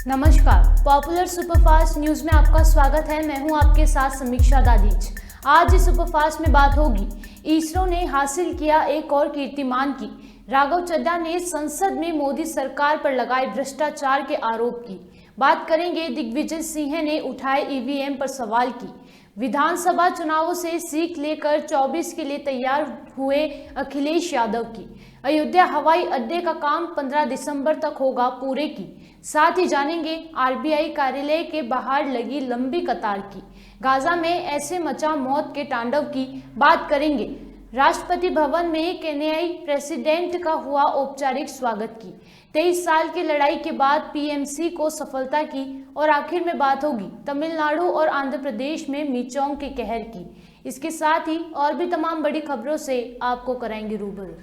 नमस्कार, popular superfast news में आपका स्वागत है। मैं हूं आपके साथ समीक्षा दादीज। आज इस सुपरफास्ट में बात होगी, इसरो ने हासिल किया एक और कीर्तिमान की। राघव चड्ढा ने संसद में मोदी सरकार पर लगाए भ्रष्टाचार के आरोप की। बात करेंगे दिग्विजय सिंह ने उठाए ईवीएम पर सवाल की। विधानसभा चुनावों से सीख लेकर 24 के लिए तैयार हुए अखिलेश यादव की। अयोध्या हवाई अड्डे का काम 15 दिसंबर तक होगा पूरे की। साथ ही जानेंगे आरबीआई कार्यालय के बाहर लगी लंबी कतार की। गाजा में ऐसे मचा मौत के तांडव की बात करेंगे। राष्ट्रपति भवन में केन्याई प्रेसिडेंट का हुआ औपचारिक स्वागत की। 23 साल की लड़ाई के बाद पीएमसी को सफलता की। और आखिर में बात होगी तमिलनाडु और आंध्र प्रदेश में मिचोंग के कहर की। इसके साथ ही और भी तमाम बड़ी खबरों से आपको कराएंगे रूबरू।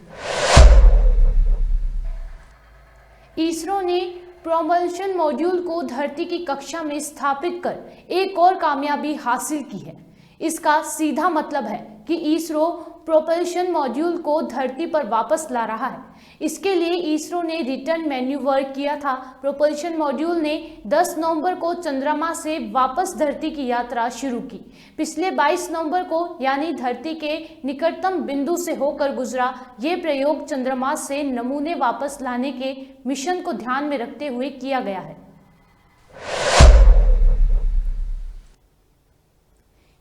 इसरो ने प्रोपल्शन मॉड्यूल को धरती की कक्षा में स्थापित कर एक और कामयाबी हासिल की है। इसका सीधा मतलब है कि इसरो प्रोपल्शन मॉड्यूल को धरती पर वापस ला रहा है। इसके लिए इसरो ने रिटर्न मैन्यूवर किया था। प्रोपल्शन मॉड्यूल ने 10 नवंबर को चंद्रमा से वापस धरती की यात्रा शुरू की। पिछले 22 नवंबर को यानी धरती के निकटतम बिंदु से होकर गुजरा ये प्रयोग चंद्रमा से नमूने वापस लाने के मिशन को ध्यान में रखते हुए किया गया है।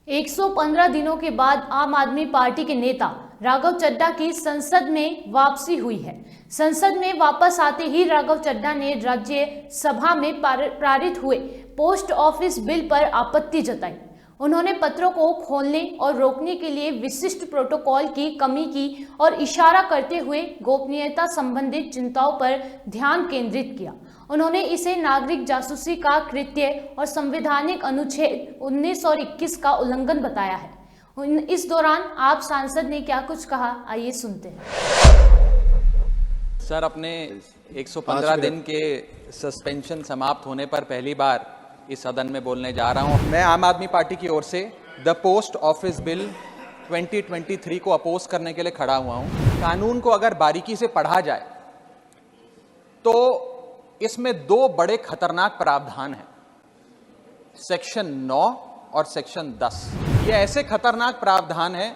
115 दिनों के बाद आम आदमी पार्टी के नेता राघव चड्ढा की संसद में वापसी हुई है। संसद में वापस आते ही राघव चड्ढा ने राज्यसभा में पारित हुए पोस्ट ऑफिस बिल पर आपत्ति जताई। उन्होंने पत्रों को खोलने और रोकने के लिए विशिष्ट प्रोटोकॉल की कमी की और इशारा करते हुए गोपनीयता संबंधित चिंताओं पर ध्यान केंद्रित किया। उन्होंने इसे नागरिक जासूसी का कृत्य और संवैधानिक अनुच्छेद 19 और 21 का उल्लंघन बताया है। इस दौरान आप सांसद ने क्या कुछ कहा, आइए सुनते हैं। सर, अपने 115 दिन के सस्पेंशन समाप्त होने पर पहली बार इस सदन में बोलने जा रहा हूं। मैं आम आदमी पार्टी की ओर से द पोस्ट ऑफिस बिल 2023 को अपोज करने के लिए खड़ा हुआ हूं। कानून को अगर बारीकी से पढ़ा जाए तो इसमें दो बड़े खतरनाक प्रावधान हैं, सेक्शन 9 और सेक्शन 10। ये ऐसे खतरनाक प्रावधान हैं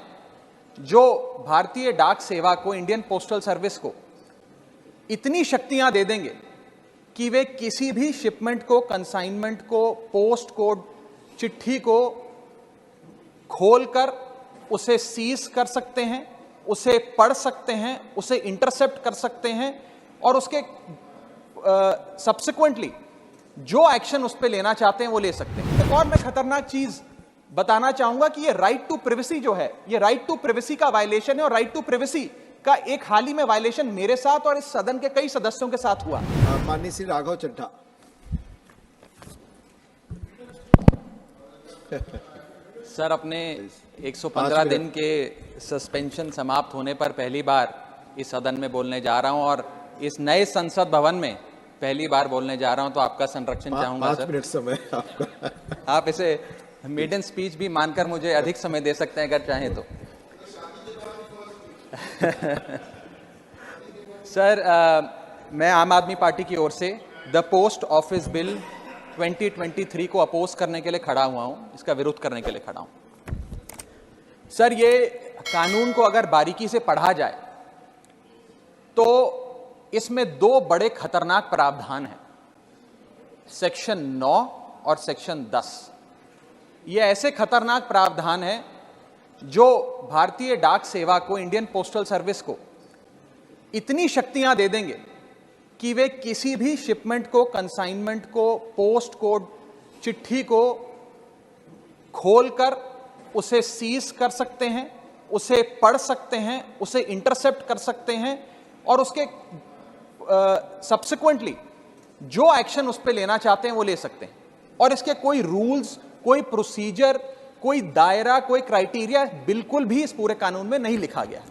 जो भारतीय डाक सेवा को, इंडियन पोस्टल सर्विस को इतनी शक्तियां दे देंगे कि वे किसी भी शिपमेंट को, कंसाइनमेंट को, पोस्ट को, चिट्ठी को खोलकर उसे सीज कर सकते हैं, उसे पढ़ सकते हैं, उसे इंटरसेप्ट कर सकते हैं और उसके सब्सिक्वेंटली जो एक्शन उस पर लेना चाहते हैं वो ले सकते हैं। एक और मैं खतरनाक चीज बताना चाहूंगा कि ये राइट टू प्रिवेसी जो है, ये राइट टू प्रिवेसी का वायलेशन है। और राइट टू प्रिवेसी का एक हाल ही में वायलेशन मेरे साथ और इस सदन के कई सदस्यों के साथ हुआ। माननीय श्री राघव चड्ढा। सर, अपने 115 दिन के सस्पेंशन समाप्त होने पर पहली बार इस सदन में बोलने जा रहा हूं और इस नए संसद भवन में पहली बार बोलने जा रहा हूं, तो आपका संरक्षण चाहूंगा। 5 मिनट समय आपका। आप इसे मेडन स्पीच भी मानकर मुझे अधिक समय दे सकते हैं अगर चाहें तो। सर, मैं आम आदमी पार्टी की ओर से द पोस्ट ऑफिस बिल 2023 को अपोज करने के लिए खड़ा हुआ हूं, इसका विरोध करने के लिए खड़ा हूं। सर, ये कानून को अगर बारीकी से पढ़ा जाए तो इसमें दो बड़े खतरनाक प्रावधान हैं, सेक्शन 9 और सेक्शन 10। ये ऐसे खतरनाक प्रावधान हैं जो भारतीय डाक सेवा को, इंडियन पोस्टल सर्विस को इतनी शक्तियां दे देंगे कि वे किसी भी शिपमेंट को, कंसाइनमेंट को, पोस्ट को, चिट्ठी को खोलकर उसे सीज कर सकते हैं, उसे पढ़ सकते हैं, उसे इंटरसेप्ट कर सकते हैं और उसके सब्सिक्वेंटली जो एक्शन उस पर लेना चाहते हैं वो ले सकते हैं। और इसके कोई रूल्स, कोई प्रोसीजर, कोई दायरा, कोई क्राइटेरिया बिल्कुल भी इस पूरे कानून में नहीं लिखा गया।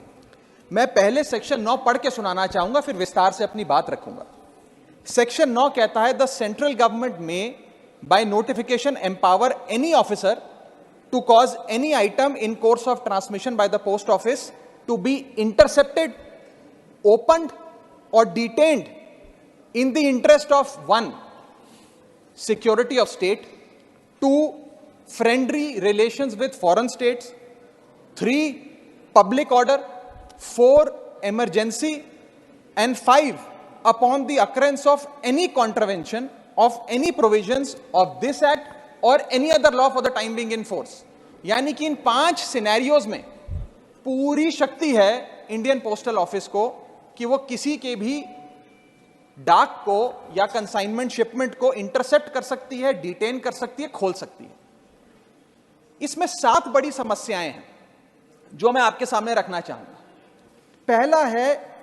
मैं पहले सेक्शन 9 पढ़ के सुनाना चाहूंगा, फिर विस्तार से अपनी बात रखूंगा। सेक्शन 9 कहता है, the central government may by notification empower any officer to cause any item in course of transmission by the post office to be intercepted, opened or detained in the interest of 1 security of state, 2, friendly relations with foreign states, 3, public order, 4, emergency, and 5, upon the occurrence of any contravention of any provisions of this act or any other law for the time being in force. यानी कि इन 5 scenarios में पूरी शक्ति है Indian postal office को कि वो किसी के भी डाक को या कंसाइनमेंट शिपमेंट को इंटरसेप्ट कर सकती है, डिटेन कर सकती है, खोल सकती है। इसमें 7 बड़ी समस्याएं हैं जो मैं आपके सामने रखना चाहूंगा। पहला है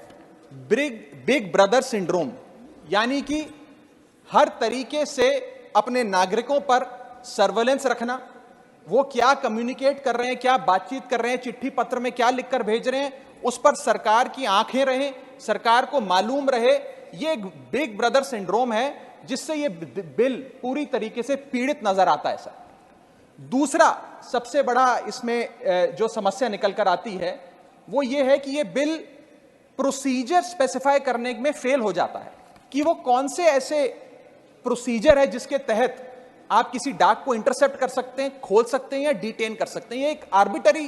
बिग ब्रदर सिंड्रोम, यानी कि हर तरीके से अपने नागरिकों पर सर्वेलेंस रखना, वो क्या कम्युनिकेट कर रहे हैं, क्या बातचीत कर रहे हैं, चिट्ठी पत्र में क्या लिखकर भेज रहे हैं, उस पर सरकार की आंखें रहें, सरकार को मालूम रहे। ये एक बिग ब्रदर सिंड्रोम है जिससे ये बिल पूरी तरीके से पीड़ित नजर आता है सर। दूसरा सबसे बड़ा इसमें जो समस्या निकल कर आती है वो ये है कि ये बिल प्रोसीजर स्पेसिफाई करने में फेल हो जाता है कि वो कौन से ऐसे प्रोसीजर है जिसके तहत आप किसी डाक को इंटरसेप्ट कर सकते हैं, खोल सकते हैं या डिटेन कर सकते हैं। ये एक आर्बिटरी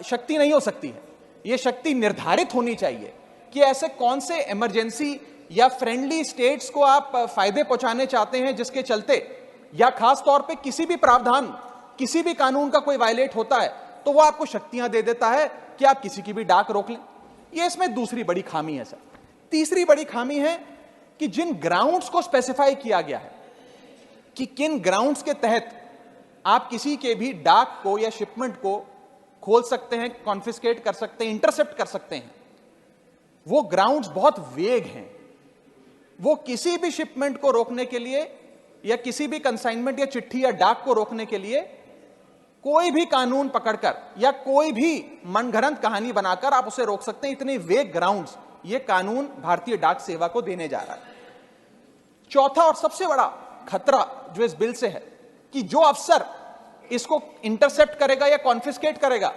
शक्ति नहीं हो सकती है, ये शक्ति निर्धारित होनी चाहिए कि ऐसे कौन से इमरजेंसी या फ्रेंडली स्टेट्स को आप फायदे पहुंचाने चाहते हैं जिसके चलते या खास तौर पे किसी भी प्रावधान, किसी भी कानून का कोई वायलेट होता है तो वो आपको शक्तियां दे देता है कि आप किसी की भी डाक रोक लें। ये इसमें दूसरी बड़ी खामी है सर। तीसरी बड़ी खामी है कि जिन ग्राउंड्स को स्पेसिफाई किया गया है कि किन ग्राउंड्स के तहत आप किसी के भी डाक को या शिपमेंट को खोल सकते हैं, कॉन्फिस्केट कर सकते हैं, इंटरसेप्ट कर सकते हैं, वो ग्राउंड्स बहुत वेग हैं। वो किसी भी शिपमेंट को रोकने के लिए या किसी भी कंसाइनमेंट या चिट्ठी या डाक को रोकने के लिए कोई भी कानून पकड़कर या कोई भी मनगढ़ंत कहानी बनाकर आप उसे रोक सकते हैं। इतने वेग ग्राउंड्स ये कानून भारतीय डाक सेवा को देने जा रहा है। चौथा और सबसे बड़ा खतरा जो इस बिल से है कि जो अफसर इसको इंटरसेप्ट करेगा या कॉन्फिस्केट करेगा,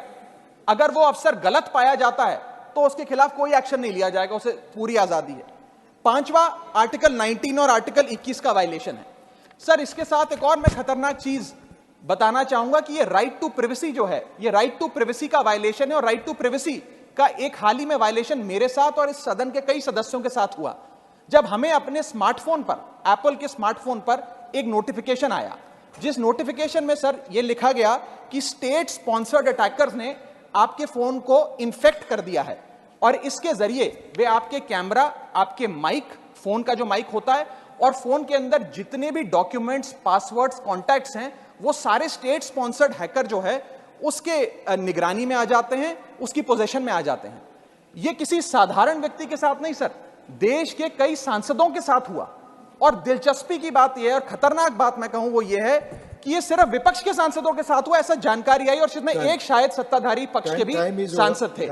अगर वो अफसर गलत पाया जाता है तो उसके खिलाफ कोई एक्शन नहीं लिया जाएगा, उसे पूरी आजादी है। पांचवा आर्टिकल 19 और आर्टिकल 21 का वायलेशन है सर। इसके साथ एक और मैं खतरनाक चीज बताना चाहूंगा कि ये राइट टू प्रिवेसी जो है, ये राइट टू प्रिवेसी का वायलेशन है। और राइट टू प्रिवेसी का एक हाल ही में वायलेशन मेरे साथ और इस सदन के कई सदस्यों के साथ हुआ, जब हमें अपने स्मार्टफोन पर, एप्पल के स्मार्टफोन पर एक नोटिफिकेशन आया, जिस नोटिफिकेशन में सर ये लिखा गया कि स्टेट स्पॉन्सर्ड अटैकर्स ने आपके फोन को इन्फेक्ट कर दिया है और इसके जरिए वे आपके कैमरा, आपके माइक, फोन का जो माइक होता है और फोन के अंदर जितने भी डॉक्यूमेंट्स, पासवर्ड्स, कॉन्टैक्ट्स हैं, वो सारे स्टेट स्पॉन्सर्ड हैकर जो है उसके निगरानी में आ जाते हैं, उसकी पोजीशन में आ जाते हैं। ये किसी साधारण व्यक्ति के साथ नहीं सर, देश के कई सांसदों के साथ हुआ। और दिलचस्पी की बात यह है और खतरनाक बात मैं कहूं वो ये है कि ये सिर्फ विपक्ष के सांसदों के साथ हुआ, ऐसा जानकारी आई और इसमें एक शायद सत्ताधारी पक्ष के भी सांसद थे।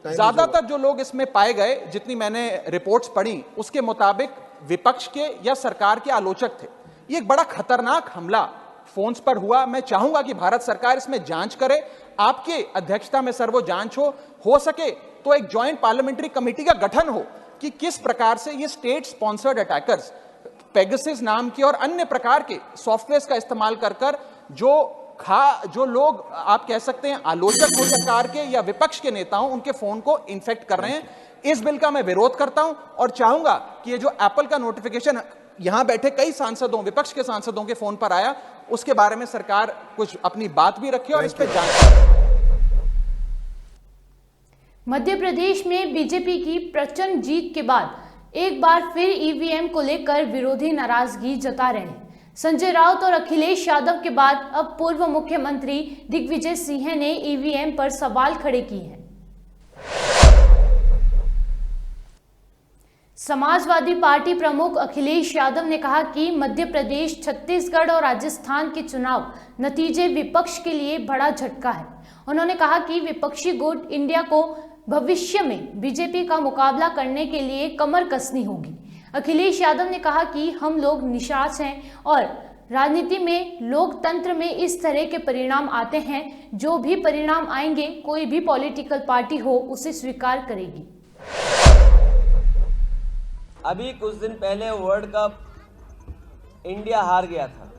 ज्यादातर जो लोग इसमें पाए गए, जितनी मैंने रिपोर्ट्स पढ़ी, उसके मुताबिक विपक्ष के या सरकार के आलोचक थे। ये एक बड़ा खतरनाक हमला फोन्स पर हुआ। मैं चाहूंगा कि भारत सरकार इसमें जांच करे, आपके अध्यक्षता में सर वो जांच हो सके तो एक ज्वाइंट पार्लियामेंट्री कमेटी का गठन हो कि किस प्रकार से ये स्टेट स्पॉन्सर्ड अटैकर्स पेगासस नाम के और अन्य प्रकार के सॉफ्टवेयर का इस्तेमाल कर जो लोग आप कह सकते हैं आलोचक हो सरकार के या विपक्ष के नेता हो, उनके फोन को इन्फेक्ट कर रहे हैं। इस बिल का मैं विरोध करता हूं और चाहूंगा कि ये जो एप्पल का नोटिफिकेशन यहां बैठे कई सांसदों, विपक्ष के सांसदों के फोन पर आया, उसके बारे में सरकार कुछ अपनी बात भी रखे और इस पर जांच करे। मध्य प्रदेश में बीजेपी की प्रचंड जीत के बाद एक बार फिर ईवीएम को लेकर विरोधी नाराजगी जता रहे हैं। संजय राउत और अखिलेश यादव के बाद अब पूर्व मुख्यमंत्री दिग्विजय सिंह ने ईवीएम पर सवाल खड़े किए हैं। समाजवादी पार्टी प्रमुख अखिलेश यादव ने कहा कि मध्य प्रदेश, छत्तीसगढ़ और राजस्थान के चुनाव नतीजे विपक्ष के लिए बड़ा झटका है। उन्होंने कहा कि विपक्षी गुट इंडिया को भविष्य में बीजेपी का मुकाबला करने के लिए कमर कसनी होगी। अखिलेश यादव ने कहा कि हम लोग निराश हैं और राजनीति में, लोकतंत्र में इस तरह के परिणाम आते हैं। जो भी परिणाम आएंगे, कोई भी पॉलिटिकल पार्टी हो उसे स्वीकार करेगी। अभी कुछ दिन पहले वर्ल्ड कप इंडिया हार गया था।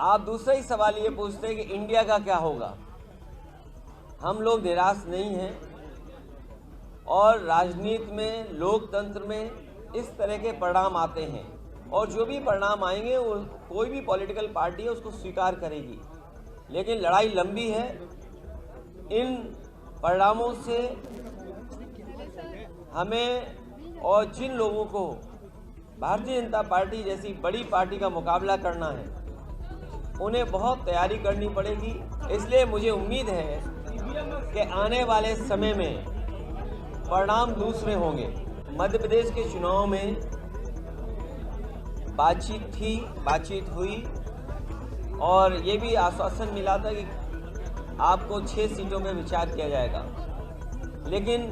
आप दूसरा ही सवाल ये पूछते हैं कि इंडिया का क्या होगा। हम लोग निराश नहीं हैं और राजनीति में, लोकतंत्र में इस तरह के परिणाम आते हैं और जो भी परिणाम आएंगे वो कोई भी पॉलिटिकल पार्टी है उसको स्वीकार करेगी, लेकिन लड़ाई लंबी है। इन परिणामों से हमें और जिन लोगों को भारतीय जनता पार्टी जैसी बड़ी पार्टी का मुकाबला करना है उन्हें बहुत तैयारी करनी पड़ेगी। इसलिए मुझे उम्मीद है कि आने वाले समय में परिणाम दूसरे होंगे। मध्य प्रदेश के चुनाव में बातचीत हुई और ये भी आश्वासन मिला था कि आपको 6 सीटों में विचार किया जाएगा, लेकिन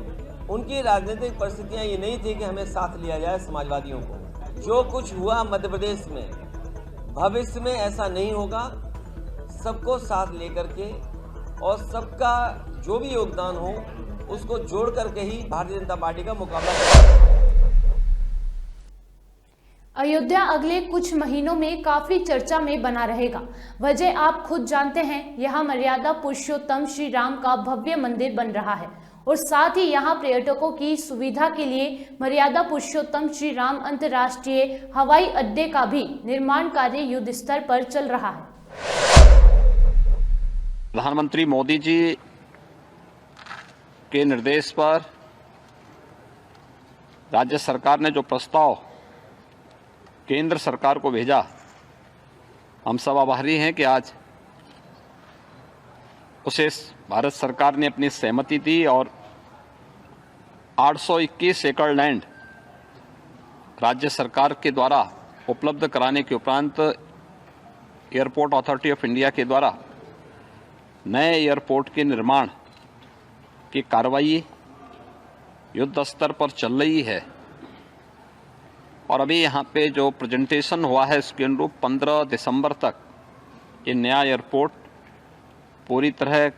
उनकी राजनीतिक परिस्थितियां ये नहीं थी कि हमें साथ लिया जाए समाजवादियों को। जो कुछ हुआ मध्य प्रदेश में, भविष्य में ऐसा नहीं होगा। सबको साथ लेकर के और सबका जो भी योगदान हो उसको जोड़ करके ही भारतीय जनता पार्टी का मुकाबला करेंगे। अयोध्या अगले कुछ महीनों में काफी चर्चा में बना रहेगा। वजह आप खुद जानते हैं, यहाँ मर्यादा पुरुषोत्तम श्री राम का भव्य मंदिर बन रहा है और साथ ही यहाँ पर्यटकों की सुविधा के लिए मर्यादा पुरुषोत्तम श्री राम अंतर्राष्ट्रीय हवाई अड्डे का भी निर्माण कार्य युद्ध स्तर पर चल रहा है। प्रधानमंत्री मोदी जी के निर्देश पर राज्य सरकार ने जो प्रस्ताव केंद्र सरकार को भेजा, हम सब आभारी हैं कि आज उसे भारत सरकार ने अपनी सहमति दी और 821 एकड़ लैंड राज्य सरकार के द्वारा उपलब्ध कराने के उपरांत एयरपोर्ट अथॉरिटी ऑफ इंडिया के द्वारा नए एयरपोर्ट के निर्माण की कार्रवाई युद्ध स्तर पर चल रही है और अभी यहाँ पे जो प्रेजेंटेशन हुआ है इसके अनुरूप 15 दिसंबर तक ये नया एयरपोर्ट पूरी तरह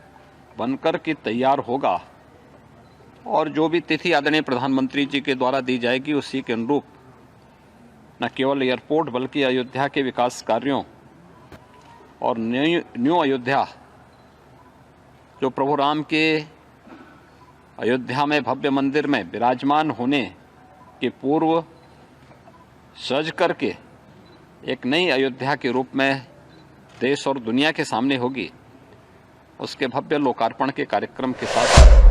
बनकर के तैयार होगा और जो भी तिथि आदरणीय प्रधानमंत्री जी के द्वारा दी जाएगी उसी के अनुरूप न केवल एयरपोर्ट बल्कि अयोध्या के विकास कार्यों और न्यू अयोध्या जो प्रभु राम के अयोध्या में भव्य मंदिर में विराजमान होने के पूर्व सज करके एक नई अयोध्या के रूप में देश और दुनिया के सामने होगी, उसके भव्य लोकार्पण के कार्यक्रम के साथ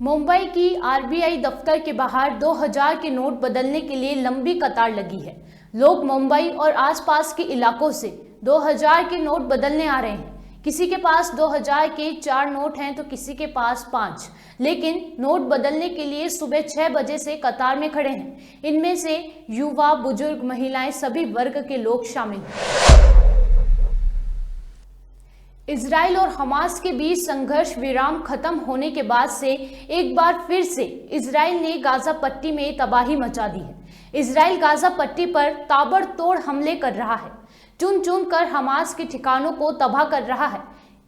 मुंबई की आरबीआई दफ्तर के बाहर 2000 के नोट बदलने के लिए लंबी कतार लगी है। लोग मुंबई और आसपास के इलाकों से 2000 के नोट बदलने आ रहे हैं। किसी के पास 2000 के 4 नोट हैं तो किसी के पास 5, लेकिन नोट बदलने के लिए सुबह 6 बजे से कतार में खड़े हैं। इनमें से युवा, बुजुर्ग, महिलाएं, सभी वर्ग के लोग शामिल हैं। इजराइल और हमास के बीच संघर्ष विराम खत्म होने के बाद से एक बार फिर से इजराइल ने गाजा पट्टी में तबाही मचा दी है। इजराइल गाजा पट्टी पर ताबड़तोड़ हमले कर रहा है, चुन चुन कर हमास के ठिकानों को तबाह कर रहा है।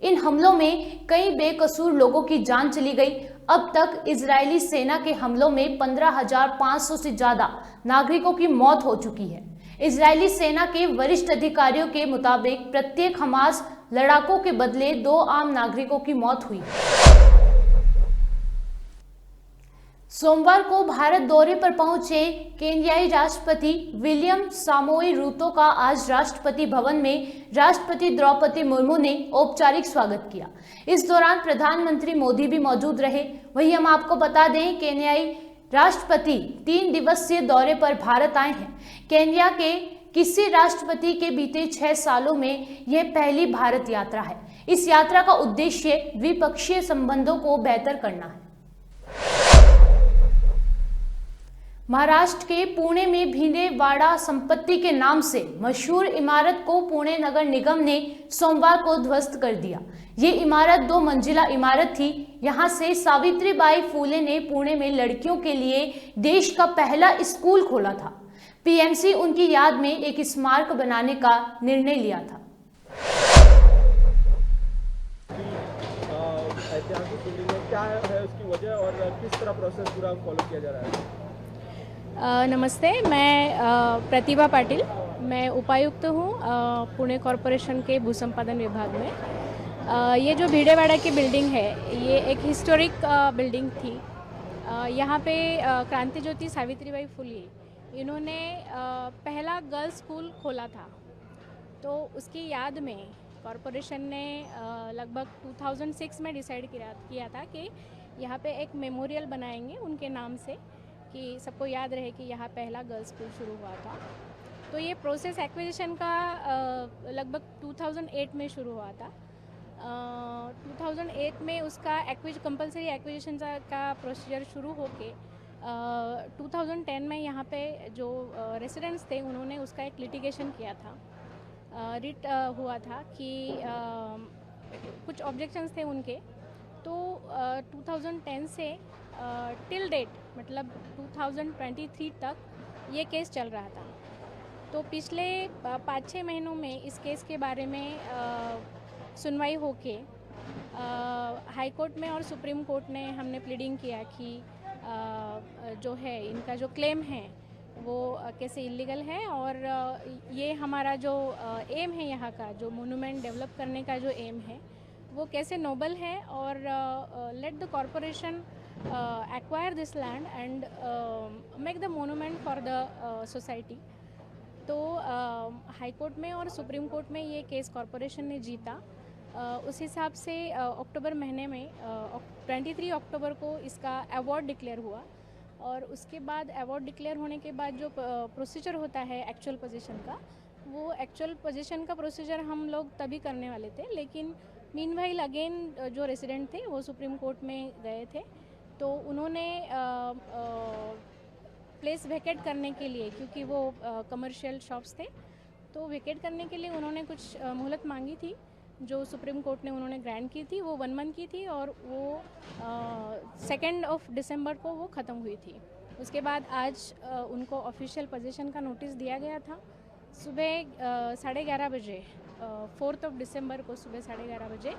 इन हमलों में कई बेकसूर लोगों की जान चली गई। अब तक इजरायली सेना के हमलों में 15,500 से ज्यादा नागरिकों की मौत हो चुकी है। इजरायली सेना के वरिष्ठ अधिकारियों के मुताबिक प्रत्येक हमास लड़ाकों के बदले 2 आम नागरिकों की मौत हुई। सोमवार को भारत दौरे पर पहुंचे केन्याई राष्ट्रपति विलियम सामोई रूतो का आज राष्ट्रपति भवन में राष्ट्रपति द्रौपदी मुर्मू ने औपचारिक स्वागत किया। इस दौरान प्रधानमंत्री मोदी भी मौजूद रहे। वहीं हम आपको बता दें, केन्याई राष्ट्रपति 3 दिवसीय दौरे पर भारत आए हैं। केन्या के किसी राष्ट्रपति के बीते 6 सालों में यह पहली भारत यात्रा है। इस यात्रा का उद्देश्य द्विपक्षीय संबंधों को बेहतर करना है। महाराष्ट्र के पुणे में भिंडेवाड़ा संपत्ति के नाम से मशहूर इमारत को पुणे नगर निगम ने सोमवार को ध्वस्त कर दिया। ये इमारत 2 मंजिला इमारत थी। यहाँ से सावित्रीबाई फूले ने पुणे में लड़कियों के लिए देश का पहला स्कूल खोला था। पीएमसी उनकी याद में एक स्मारक बनाने का निर्णय लिया था। ऐतिहासिक बिल्डिंग में क्या है है, उसकी वजह और किस तरह प्रोसेस पूरा फॉलो किया जा रहा है? नमस्ते, मैं प्रतिभा पाटिल, मैं उपायुक्त हूँ पुणे कॉरपोरेशन के भू संपादन विभाग में। ये जो भीड़ेवाड़ा की बिल्डिंग है, ये एक हिस्टोरिक बिल्डिंग थी। यहाँ पे क्रांति ज्योति सावित्रीबाई फुले इन्होंने पहला गर्ल्स स्कूल खोला था, तो उसकी याद में कॉरपोरेशन ने लगभग 2006 में डिसाइड किया था कि यहाँ पे एक मेमोरियल बनाएंगे उनके नाम से, कि सबको याद रहे कि यहाँ पहला गर्ल्स स्कूल शुरू हुआ था। तो ये प्रोसेस एक्विजिशन का लगभग 2008 में शुरू हुआ था। 2008 में उसका कंपलसरी एक्विजिशन का प्रोसीजर शुरू होके 2010 में यहाँ पे जो रेसिडेंट्स थे उन्होंने उसका एक लिटिगेशन किया था। रिट हुआ था कि कुछ ऑब्जेक्शंस थे उनके, तो 2010 से टिल डेट मतलब 2023 तक ये केस चल रहा था। तो पिछले 5-6 महीनों में इस केस के बारे में सुनवाई होके हाई कोर्ट में और सुप्रीम कोर्ट ने हमने प्लीडिंग किया कि जो है इनका जो क्लेम है वो कैसे इलीगल है, और ये हमारा जो एम है यहाँ का, जो मोनूमेंट डेवलप करने का जो एम है वो कैसे नोबल है, और let the corporation acquire this land and make the monument for the society. तो हाई कोर्ट में और सुप्रीम कोर्ट में ये केस कॉरपोरेशन ने जीता। उस हिसाब से अक्टूबर महीने में 23 अक्टूबर को इसका अवार्ड डिक्लेयर हुआ, और उसके बाद अवार्ड डिक्लेयर होने के बाद जो प्रोसीजर होता है एक्चुअल पोजीशन का, वो एक्चुअल पोजीशन का प्रोसीजर हम लोग तभी करने वाले थे, लेकिन मीनवाइल अगेन जो रेसिडेंट थे वो सुप्रीम कोर्ट में गए थे, तो उन्होंने प्लेस वेकेट करने के लिए, क्योंकि वो कमर्शियल शॉप्स थे, तो वेकेट करने के लिए उन्होंने कुछ मोहलत मांगी थी जो सुप्रीम कोर्ट ने उन्होंने ग्रांट की थी। वो 1 मंथ की थी और वो 2 दिसंबर को वो ख़त्म हुई थी। उसके बाद आज उनको ऑफिशियल पोजीशन का नोटिस दिया गया था सुबह 11:30 बजे, 4 दिसंबर को सुबह 11:30 बजे।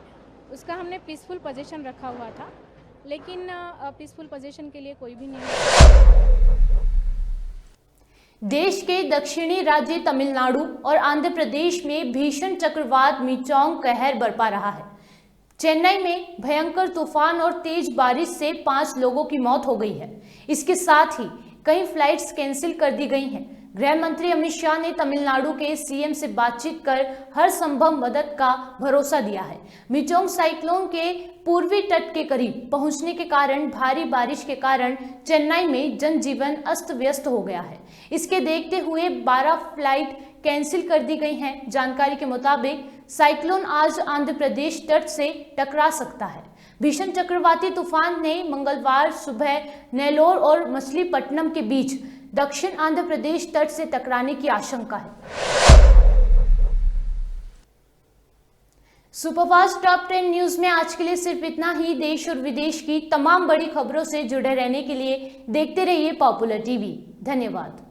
उसका हमने पीसफुल पोजीशन रखा हुआ था, लेकिन पीसफुल पोजीशन के लिए कोई भी नहीं। देश के दक्षिणी राज्य तमिलनाडु और आंध्र प्रदेश में भीषण चक्रवात मिचोंग कहर बरपा रहा है। चेन्नई में भयंकर तूफान और तेज बारिश से 5 लोगों की मौत हो गई है। इसके साथ ही कई फ्लाइट्स कैंसिल कर दी गई हैं। गृह मंत्री अमित शाह ने तमिलनाडु के सीएम से बातचीत कर हर संभव मदद का भरोसा दिया है। मिचोंग साइक्लोन के पूर्वी तट के करीब पहुंचने के कारण भारी बारिश के कारण चेन्नई में जनजीवन अस्त व्यस्त हो गया है। इसके देखते हुए 12 फ्लाइट कैंसिल कर दी गई हैं। जानकारी के मुताबिक साइक्लोन आज आंध्र प्रदेश तट से टकरा सकता है। भीषण चक्रवाती तूफान ने मंगलवार सुबह नेल्लोर और मछलीपट्टनम के बीच दक्षिण आंध्र प्रदेश तट से टकराने की आशंका है। सुपरफास्ट टॉप 10 न्यूज में आज के लिए सिर्फ इतना ही। देश और विदेश की तमाम बड़ी खबरों से जुड़े रहने के लिए देखते रहिए पॉपुलर टीवी। धन्यवाद।